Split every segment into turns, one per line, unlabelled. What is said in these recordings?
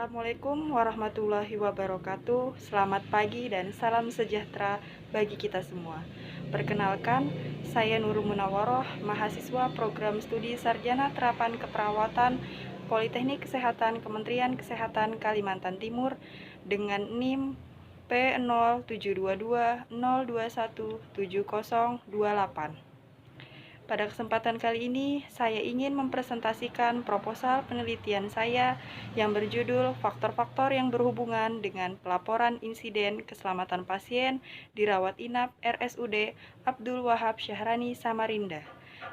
Assalamualaikum warahmatullahi wabarakatuh. Selamat pagi dan salam sejahtera bagi kita semua. Perkenalkan, saya Nurul Munawwaroh, mahasiswa program studi Sarjana Terapan Keperawatan Politeknik Kesehatan Kementerian Kesehatan Kalimantan Timur dengan NIM P07220217028. Pada kesempatan kali ini, saya ingin mempresentasikan proposal penelitian saya yang berjudul Faktor-faktor yang berhubungan dengan pelaporan insiden keselamatan pasien dirawat inap RSUD Abdul Wahab Syahrani Samarinda.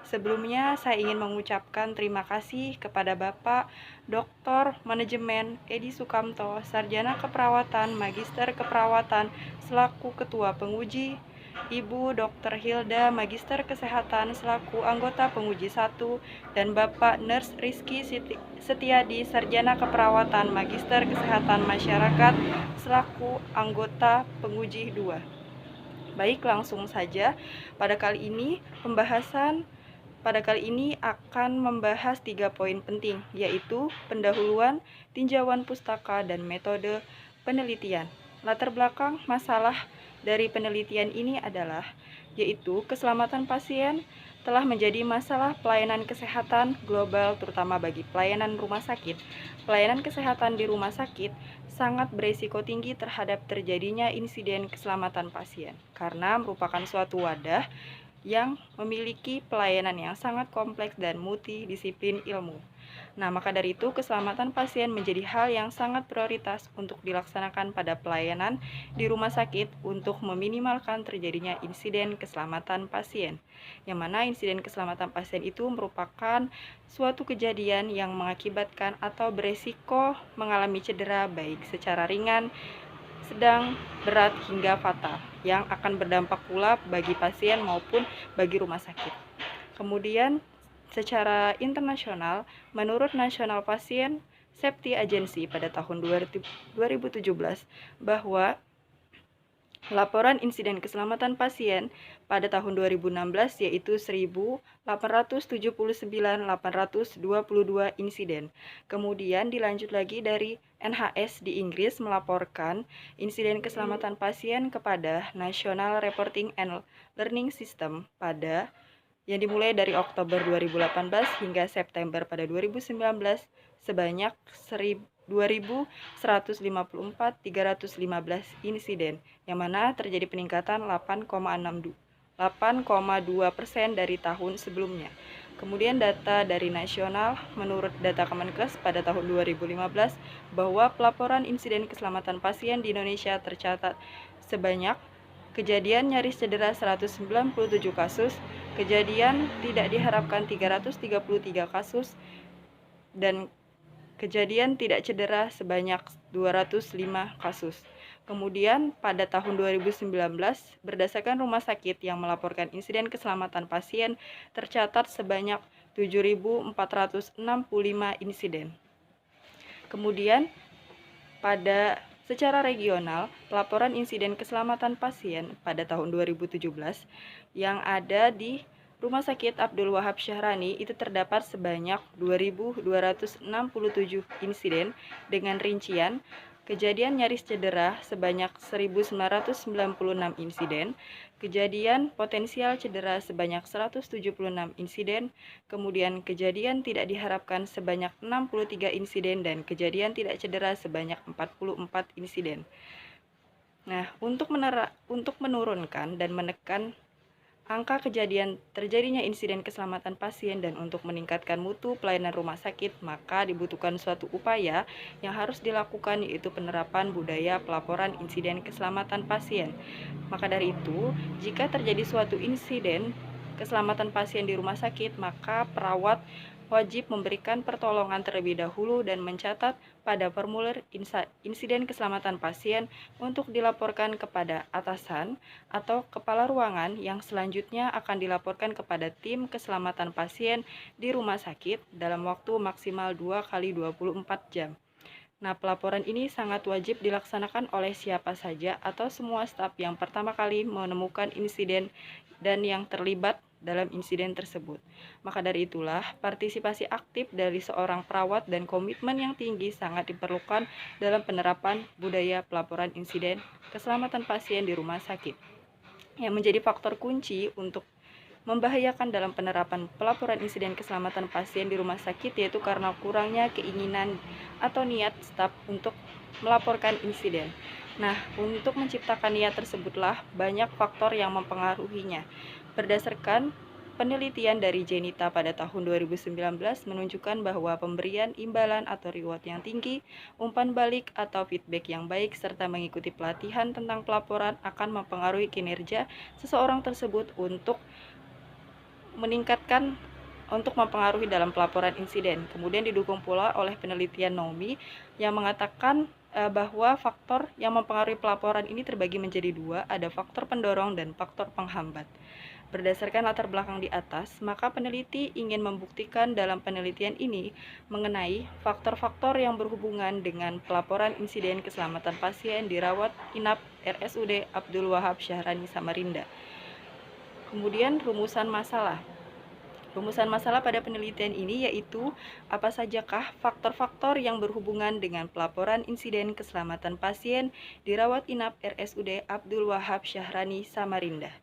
Sebelumnya, saya ingin mengucapkan terima kasih kepada Bapak Dr. Manajemen Edi Sukamto, Sarjana Keperawatan, Magister Keperawatan, selaku Ketua Penguji, Ibu Dr. Hilda, Magister Kesehatan selaku anggota penguji 1, dan Bapak Nurse Rizky Setiadi, Sarjana Keperawatan, Magister Kesehatan Masyarakat selaku anggota penguji 2. Baik, langsung saja. Pada kali ini akan membahas 3 poin penting, yaitu pendahuluan, tinjauan pustaka, dan metode penelitian. Latar belakang masalah dari penelitian ini adalah, yaitu keselamatan pasien telah menjadi masalah pelayanan kesehatan global, terutama bagi pelayanan rumah sakit. Pelayanan kesehatan di rumah sakit sangat beresiko tinggi terhadap terjadinya insiden keselamatan pasien, karena merupakan suatu wadah yang memiliki pelayanan yang sangat kompleks dan multidisiplin ilmu. Nah, maka dari itu keselamatan pasien menjadi hal yang sangat prioritas untuk dilaksanakan pada pelayanan di rumah sakit untuk meminimalkan terjadinya insiden keselamatan pasien. Yang mana insiden keselamatan pasien itu merupakan suatu kejadian yang mengakibatkan atau beresiko mengalami cedera baik secara ringan, sedang, berat, hingga fatal, yang akan berdampak pula bagi pasien maupun bagi rumah sakit. Kemudian, secara internasional, menurut National Patient Safety Agency pada tahun 2017, bahwa laporan insiden keselamatan pasien pada tahun 2016 yaitu 1.879.822 insiden. Kemudian dilanjut lagi dari NHS di Inggris melaporkan insiden keselamatan pasien kepada National Reporting and Learning System pada yang dimulai dari Oktober 2018 hingga September pada 2019 sebanyak 2.154.315 insiden, yang mana terjadi peningkatan 8,2% dari tahun sebelumnya. Kemudian data dari nasional, menurut data Kemenkes pada tahun 2015, bahwa pelaporan insiden keselamatan pasien di Indonesia tercatat sebanyak kejadian nyaris cedera 197 kasus, kejadian tidak diharapkan 333 kasus, dan kejadian tidak cedera sebanyak 205 kasus. Kemudian pada tahun 2019, berdasarkan rumah sakit yang melaporkan insiden keselamatan pasien tercatat sebanyak 7.465 insiden. Kemudian secara regional, pelaporan insiden keselamatan pasien pada tahun 2017 yang ada di Rumah Sakit Abdul Wahab Syahrani itu terdapat sebanyak 2.267 insiden dengan rincian kejadian nyaris cedera sebanyak 1.996 insiden, kejadian potensial cedera sebanyak 176 insiden, kemudian kejadian tidak diharapkan sebanyak 63 insiden, dan kejadian tidak cedera sebanyak 44 insiden. Nah, untuk menurunkan dan menekan angka kejadian terjadinya insiden keselamatan pasien dan untuk meningkatkan mutu pelayanan rumah sakit, maka dibutuhkan suatu upaya yang harus dilakukan, yaitu penerapan budaya pelaporan insiden keselamatan pasien. Maka dari itu, jika terjadi suatu insiden keselamatan pasien di rumah sakit, maka perawat wajib memberikan pertolongan terlebih dahulu dan mencatat pada formulir insiden keselamatan pasien untuk dilaporkan kepada atasan atau kepala ruangan, yang selanjutnya akan dilaporkan kepada tim keselamatan pasien di rumah sakit dalam waktu maksimal 2 kali 24 jam. Nah, pelaporan ini sangat wajib dilaksanakan oleh siapa saja atau semua staf yang pertama kali menemukan insiden dan yang terlibat dalam insiden tersebut. Maka dari itulah, partisipasi aktif dari seorang perawat dan komitmen yang tinggi sangat diperlukan dalam penerapan budaya pelaporan insiden keselamatan pasien di rumah sakit, yang menjadi faktor kunci untuk membahayakan dalam penerapan pelaporan insiden keselamatan pasien di rumah sakit, yaitu karena kurangnya keinginan atau niat staf untuk melaporkan insiden. Nah, untuk menciptakan niat tersebutlah banyak faktor yang mempengaruhinya. Berdasarkan penelitian dari Jenita pada tahun 2019 menunjukkan bahwa pemberian imbalan atau reward yang tinggi, umpan balik atau feedback yang baik, serta mengikuti pelatihan tentang pelaporan akan mempengaruhi kinerja seseorang tersebut untuk mempengaruhi dalam pelaporan insiden. Kemudian didukung pula oleh penelitian Nomi yang mengatakan bahwa faktor yang mempengaruhi pelaporan ini terbagi menjadi dua, ada faktor pendorong dan faktor penghambat. Berdasarkan latar belakang di atas, maka peneliti ingin membuktikan dalam penelitian ini mengenai faktor-faktor yang berhubungan dengan pelaporan insiden keselamatan pasien dirawat inap RSUD Abdul Wahab Syahrani Samarinda. Kemudian rumusan masalah. Rumusan masalah pada penelitian ini yaitu apa sajakah faktor-faktor yang berhubungan dengan pelaporan insiden keselamatan pasien dirawat inap RSUD Abdul Wahab Syahrani Samarinda.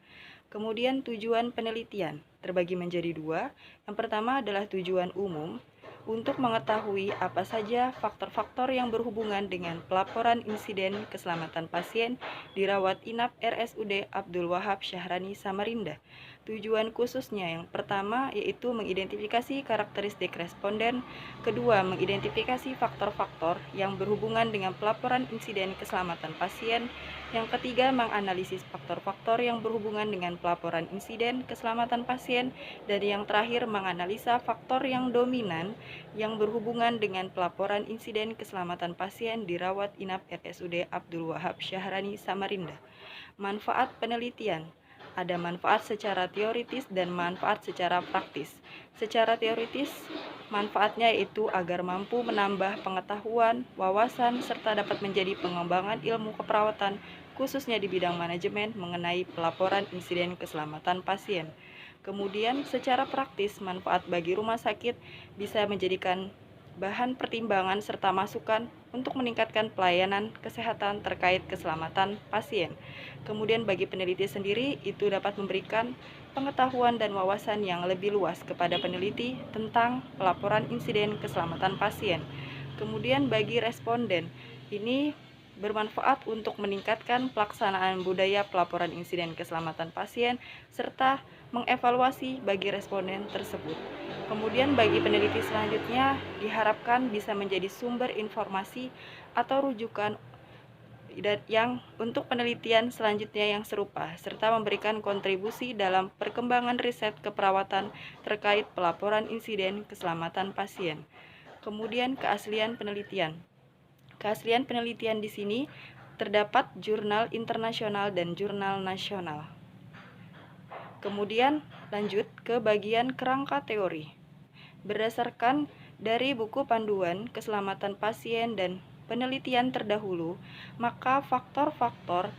Kemudian tujuan penelitian terbagi menjadi dua. Yang pertama adalah tujuan umum, untuk mengetahui apa saja faktor-faktor yang berhubungan dengan pelaporan insiden keselamatan pasien dirawat inap RSUD Abdul Wahab Syahrani Samarinda. Tujuan khususnya yang pertama yaitu mengidentifikasi karakteristik responden, kedua mengidentifikasi faktor-faktor yang berhubungan dengan pelaporan insiden keselamatan pasien, yang ketiga menganalisis faktor-faktor yang berhubungan dengan pelaporan insiden keselamatan pasien, dan yang terakhir menganalisa faktor yang dominan yang berhubungan dengan pelaporan insiden keselamatan pasien dirawat inap RSUD Abdul Wahab Syahrani Samarinda. Manfaat penelitian. Ada manfaat secara teoritis dan manfaat secara praktis. Secara teoritis, manfaatnya yaitu agar mampu menambah pengetahuan, wawasan, serta dapat menjadi pengembangan ilmu keperawatan, khususnya di bidang manajemen mengenai pelaporan insiden keselamatan pasien. Kemudian secara praktis, manfaat bagi rumah sakit bisa menjadikan bahan pertimbangan serta masukan untuk meningkatkan pelayanan kesehatan terkait keselamatan pasien. Kemudian bagi peneliti sendiri, itu dapat memberikan pengetahuan dan wawasan yang lebih luas kepada peneliti tentang pelaporan insiden keselamatan pasien. Kemudian bagi responden, ini bermanfaat untuk meningkatkan pelaksanaan budaya pelaporan insiden keselamatan pasien serta mengevaluasi bagi responden tersebut. Kemudian bagi peneliti selanjutnya diharapkan bisa menjadi sumber informasi atau rujukan yang untuk penelitian selanjutnya yang serupa, serta memberikan kontribusi dalam perkembangan riset keperawatan terkait pelaporan insiden keselamatan pasien. Kemudian keaslian penelitian. Keaslian penelitian di sini terdapat jurnal internasional dan jurnal nasional. Kemudian lanjut ke bagian kerangka teori. Berdasarkan dari buku panduan keselamatan pasien dan penelitian terdahulu, maka faktor-faktor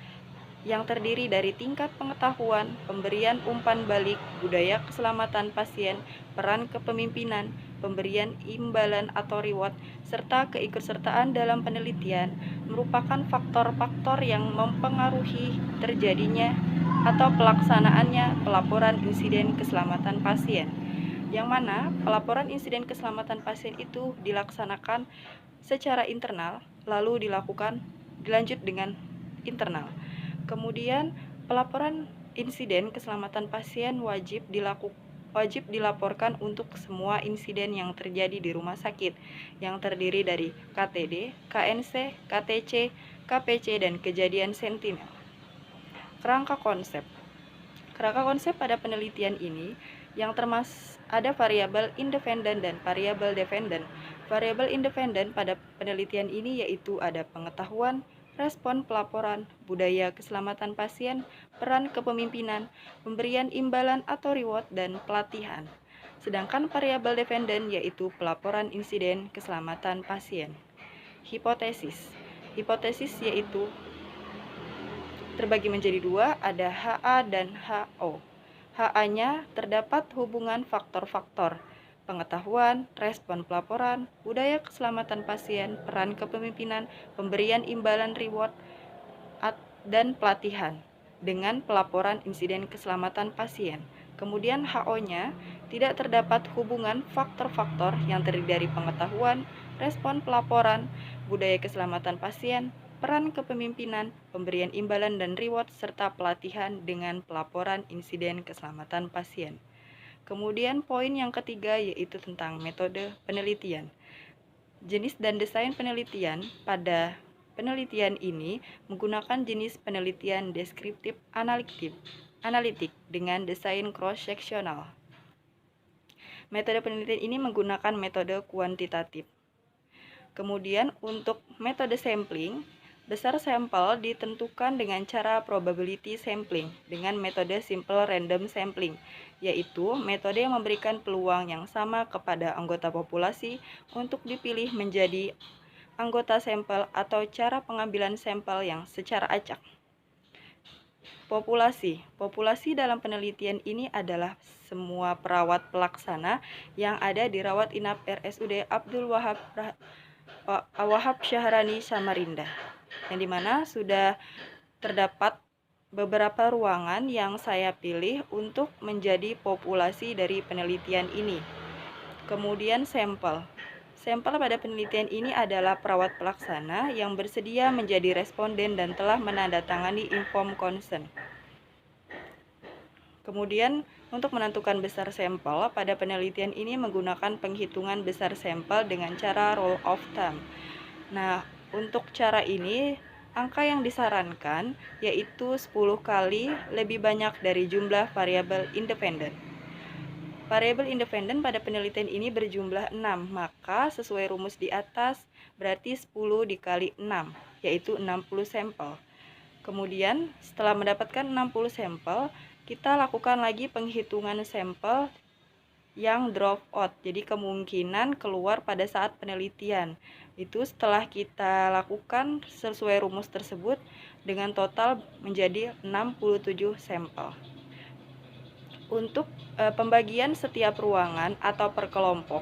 yang terdiri dari tingkat pengetahuan, pemberian umpan balik, budaya keselamatan pasien, peran kepemimpinan, pemberian imbalan atau reward, serta keikutsertaan dalam penelitian merupakan faktor-faktor yang mempengaruhi terjadinya atau pelaksanaannya pelaporan insiden keselamatan pasien, yang mana pelaporan insiden keselamatan pasien itu dilaksanakan secara internal, lalu dilanjut dengan internal. Kemudian pelaporan insiden keselamatan pasien wajib dilaporkan untuk semua insiden yang terjadi di rumah sakit, yang terdiri dari KTD, KNC, KTC, KPC, dan kejadian sentinel. Kerangka konsep. Kerangka konsep pada penelitian ini yang ada variabel independen dan variabel dependen. Variabel independen pada penelitian ini yaitu ada pengetahuan, respon pelaporan, budaya keselamatan pasien, peran kepemimpinan, pemberian imbalan atau reward, dan pelatihan. Sedangkan variabel dependen yaitu pelaporan insiden keselamatan pasien. hipotesis. Hipotesis yaitu terbagi menjadi dua, ada HA dan HO. HA-nya terdapat hubungan faktor-faktor pengetahuan, respon pelaporan, budaya keselamatan pasien, peran kepemimpinan, pemberian imbalan reward, dan pelatihan dengan pelaporan insiden keselamatan pasien. Kemudian HO-nya tidak terdapat hubungan faktor-faktor yang terdiri dari pengetahuan, respon pelaporan, budaya keselamatan pasien, peran kepemimpinan, pemberian imbalan dan reward, serta pelatihan dengan pelaporan insiden keselamatan pasien. Kemudian poin yang ketiga yaitu tentang metode penelitian. Jenis dan desain penelitian pada penelitian ini menggunakan jenis penelitian deskriptif analitik dengan desain cross-sectional. Metode penelitian ini menggunakan metode kuantitatif. Kemudian untuk metode sampling, besar sampel ditentukan dengan cara probability sampling dengan metode simple random sampling, yaitu metode yang memberikan peluang yang sama kepada anggota populasi untuk dipilih menjadi anggota sampel atau cara pengambilan sampel yang secara acak. Populasi dalam penelitian ini adalah semua perawat pelaksana yang ada di rawat inap RSUD Abdul Wahab Syahrani Samarinda, yang dimana sudah terdapat beberapa ruangan yang saya pilih untuk menjadi populasi dari penelitian ini. Kemudian sampel pada penelitian ini adalah perawat pelaksana yang bersedia menjadi responden dan telah menandatangani inform consent. Kemudian untuk menentukan besar sampel pada penelitian ini menggunakan penghitungan besar sampel dengan cara rule of thumb. Nah, untuk cara ini angka yang disarankan yaitu 10 kali lebih banyak dari jumlah variabel independen. Variabel independen pada penelitian ini berjumlah 6, maka sesuai rumus di atas berarti 10 dikali 6, yaitu 60 sampel. Kemudian setelah mendapatkan 60 sampel, kita lakukan lagi penghitungan sampel yang drop out, jadi kemungkinan keluar pada saat penelitian. Itu setelah kita lakukan sesuai rumus tersebut dengan total menjadi 67 sampel. Untuk pembagian setiap ruangan atau per kelompok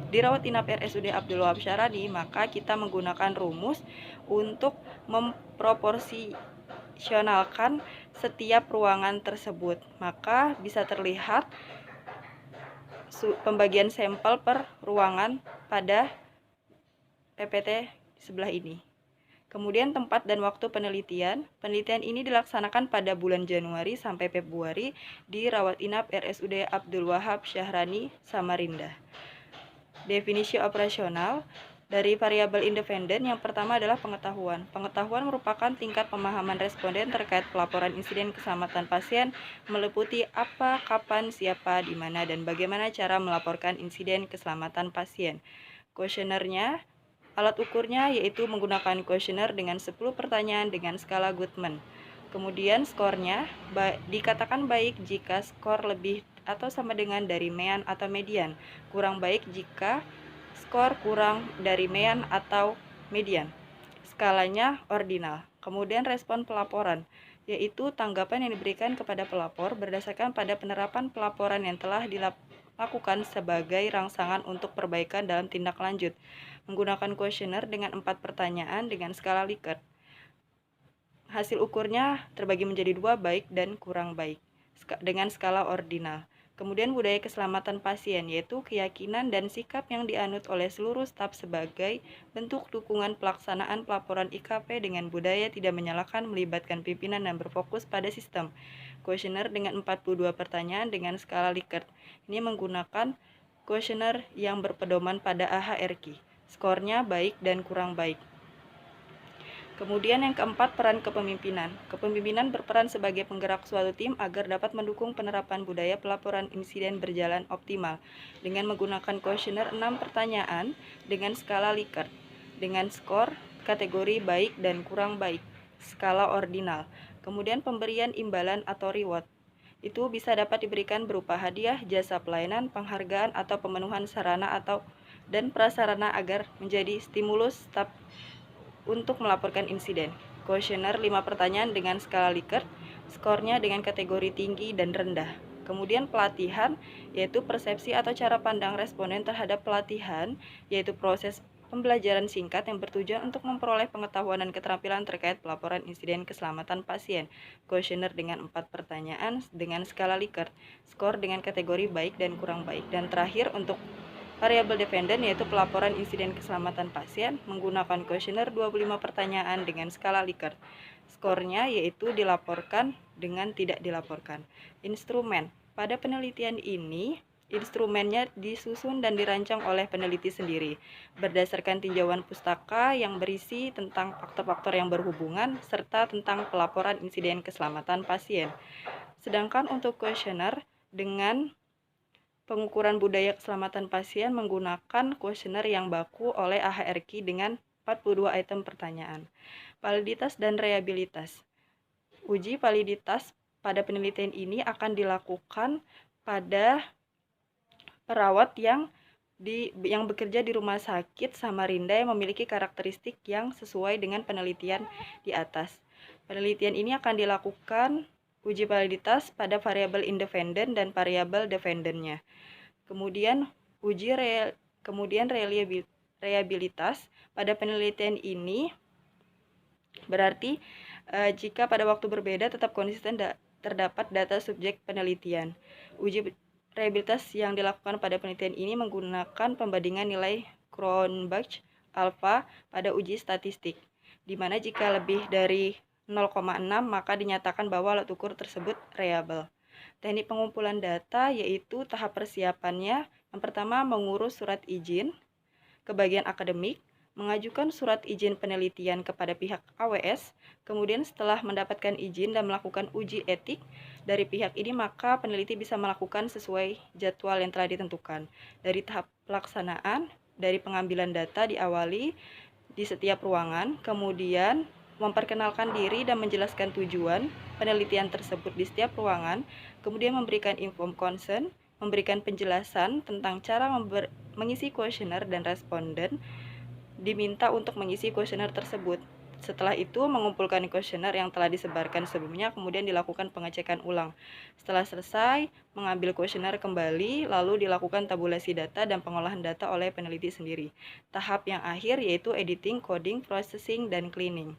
di rawat inap RSUD Abdul Wahab Syahrani, maka kita menggunakan rumus untuk memproporsionalkan setiap ruangan tersebut. Maka bisa terlihat pembagian sampel per ruangan pada PPT sebelah ini. Kemudian tempat dan waktu penelitian. Penelitian ini dilaksanakan pada bulan Januari sampai Februari di rawat inap RSUD Abdul Wahab Syahrani Samarinda. Definisi operasional dari variabel independen yang pertama adalah pengetahuan. Pengetahuan merupakan tingkat pemahaman responden terkait pelaporan insiden keselamatan pasien, meliputi apa, kapan, siapa, di mana, dan bagaimana cara melaporkan insiden keselamatan pasien. Kuesionernya, alat ukurnya yaitu menggunakan kuesioner dengan 10 pertanyaan dengan skala Goodman. Kemudian skornya dikatakan baik jika skor lebih atau sama dengan dari mean atau median, kurang baik jika skor kurang dari mean atau median. Skalanya ordinal. Kemudian respon pelaporan, yaitu tanggapan yang diberikan kepada pelapor berdasarkan pada penerapan pelaporan yang telah dilakukan sebagai rangsangan untuk perbaikan dalam tindak lanjut, menggunakan kuesioner dengan 4 pertanyaan dengan skala Likert. Hasil ukurnya terbagi menjadi 2, baik dan kurang baik, dengan skala ordinal. Kemudian budaya keselamatan pasien, yaitu keyakinan dan sikap yang dianut oleh seluruh staf sebagai bentuk dukungan pelaksanaan pelaporan IKP dengan budaya tidak menyalahkan, melibatkan pimpinan dan berfokus pada sistem. Kuesioner dengan 42 pertanyaan dengan skala Likert. Ini menggunakan kuesioner yang berpedoman pada AHRQ. Skornya baik dan kurang baik. Kemudian yang keempat, peran kepemimpinan. Kepemimpinan berperan sebagai penggerak suatu tim agar dapat mendukung penerapan budaya pelaporan insiden berjalan optimal dengan menggunakan kuesioner 6 pertanyaan dengan skala Likert dengan skor kategori baik dan kurang baik, skala ordinal. Kemudian pemberian imbalan atau reward. Itu bisa dapat diberikan berupa hadiah, jasa pelayanan, penghargaan, atau pemenuhan sarana atau dan prasarana agar menjadi stimulus staf untuk melaporkan insiden. Kuesioner 5 pertanyaan dengan skala Likert, skornya dengan kategori tinggi dan rendah. Kemudian pelatihan, yaitu persepsi atau cara pandang responden terhadap pelatihan, yaitu proses pembelajaran singkat yang bertujuan untuk memperoleh pengetahuan dan keterampilan terkait pelaporan insiden keselamatan pasien. Kuesioner dengan 4 pertanyaan dengan skala Likert, skor dengan kategori baik dan kurang baik. Dan terakhir untuk variabel dependen, yaitu pelaporan insiden keselamatan pasien menggunakan kuesioner 25 pertanyaan dengan skala Likert. Skornya yaitu dilaporkan dengan tidak dilaporkan. Instrumen. Pada penelitian ini, instrumennya disusun dan dirancang oleh peneliti sendiri, berdasarkan tinjauan pustaka yang berisi tentang faktor-faktor yang berhubungan, serta tentang pelaporan insiden keselamatan pasien. Sedangkan untuk kuesioner dengan pengukuran budaya keselamatan pasien menggunakan kuesioner yang baku oleh AHRQ dengan 42 item pertanyaan. Validitas dan reliabilitas. Uji validitas pada penelitian ini akan dilakukan pada perawat yang bekerja di rumah sakit Samarinda yang memiliki karakteristik yang sesuai dengan penelitian di atas. Penelitian ini akan dilakukan uji validitas pada variabel independen dan variabel dependennya. Kemudian reliabilitas pada penelitian ini berarti jika pada waktu berbeda tetap konsisten terdapat data subjek penelitian. Uji reliabilitas yang dilakukan pada penelitian ini menggunakan pembandingan nilai Cronbach alpha pada uji statistik, di mana jika lebih dari 0,6 maka dinyatakan bahwa alat ukur tersebut reliable. Teknik pengumpulan data yaitu tahap persiapannya. Yang pertama, mengurus surat izin ke bagian akademik, mengajukan surat izin penelitian kepada pihak AWS, kemudian setelah mendapatkan izin dan melakukan uji etik dari pihak ini, maka peneliti bisa melakukan sesuai jadwal yang telah ditentukan. Dari tahap pelaksanaan, dari pengambilan data diawali di setiap ruangan, kemudian memperkenalkan diri dan menjelaskan tujuan penelitian tersebut di setiap ruangan, kemudian memberikan inform consent, memberikan penjelasan tentang cara mengisi kuesioner dan responden diminta untuk mengisi kuesioner tersebut. Setelah itu, mengumpulkan kuesioner yang telah disebarkan sebelumnya, kemudian dilakukan pengecekan ulang. Setelah selesai, mengambil kuesioner kembali, lalu dilakukan tabulasi data dan pengolahan data oleh peneliti sendiri. Tahap yang akhir yaitu editing, coding, processing, dan cleaning.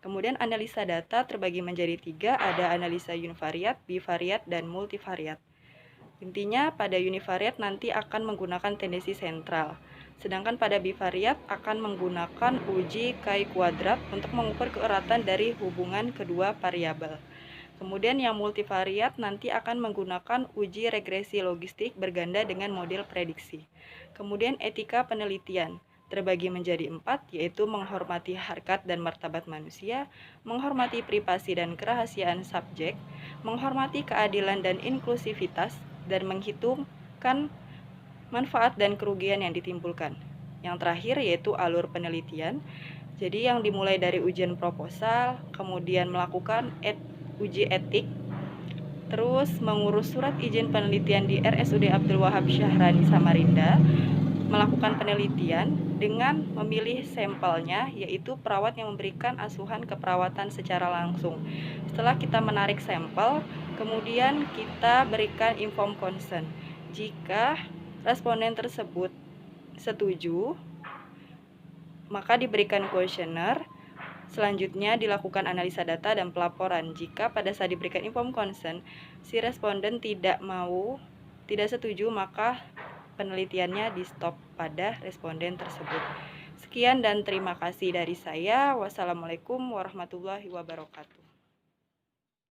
Kemudian analisa data terbagi menjadi 3, ada analisa univariat, bivariat, dan multivariat. Intinya pada univariat nanti akan menggunakan tendensi sentral. Sedangkan pada bivariat akan menggunakan uji chi-kuadrat untuk mengukur keeratan dari hubungan kedua variabel. Kemudian yang multivariat nanti akan menggunakan uji regresi logistik berganda dengan model prediksi. Kemudian etika penelitian terbagi menjadi 4, yaitu menghormati harkat dan martabat manusia, menghormati privasi dan kerahasiaan subjek, menghormati keadilan dan inklusivitas, dan menghitungkan manfaat dan kerugian yang ditimbulkan. Yang terakhir yaitu alur penelitian. Jadi yang dimulai dari ujian proposal, kemudian melakukan uji etik, terus mengurus surat izin penelitian di RSUD Abdul Wahab Syahrani Samarinda, melakukan penelitian dengan memilih sampelnya, yaitu perawat yang memberikan asuhan keperawatan secara langsung. Setelah kita menarik sampel, kemudian kita berikan inform consent. Jika responden tersebut setuju, maka diberikan kuesioner. Selanjutnya dilakukan analisa data dan pelaporan. Jika pada saat diberikan inform consent, si responden tidak setuju, maka penelitiannya di stop pada responden tersebut. Sekian dan terima kasih dari saya. Wassalamualaikum warahmatullahi wabarakatuh.